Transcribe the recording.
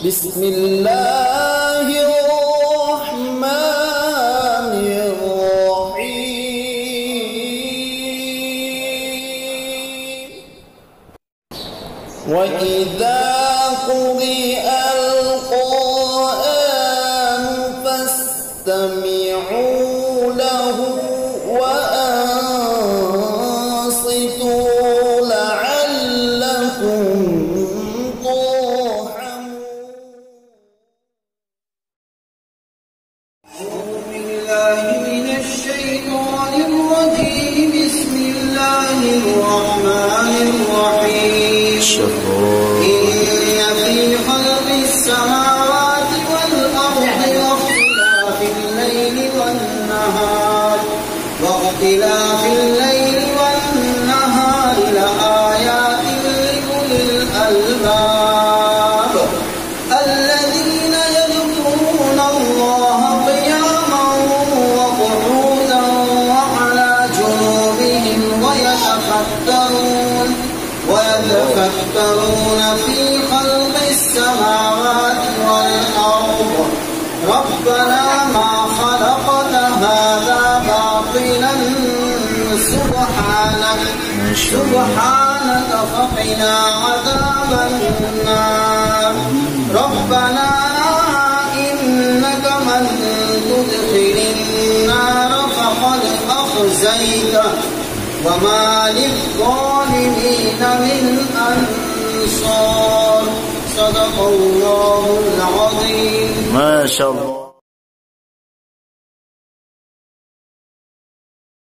بسم الله الرحمن الرحيم وإذا قرئ القرآن فاستمعوا له وأنصتوا لعلكم ترحمون. أعوذ بالله من الشيطان الرجيم. بسم الله الرحمن الرحيم. إن في خلق السماوات والأرض واختلاف الليل والنهار لآيات لأولي الألباب الذين يذكرون الله قياما وقعودا وعلى جنوبهم ويتفكرون في خلق السماوات والأرض ربنا ما خلقت هذا باطلا سبحانك فقنا عذاب النار. ربنا إنك من تدخل النار فقد أخزيته وما للظالمين من أنصار. صدق الله العظيم. ما شاء الله.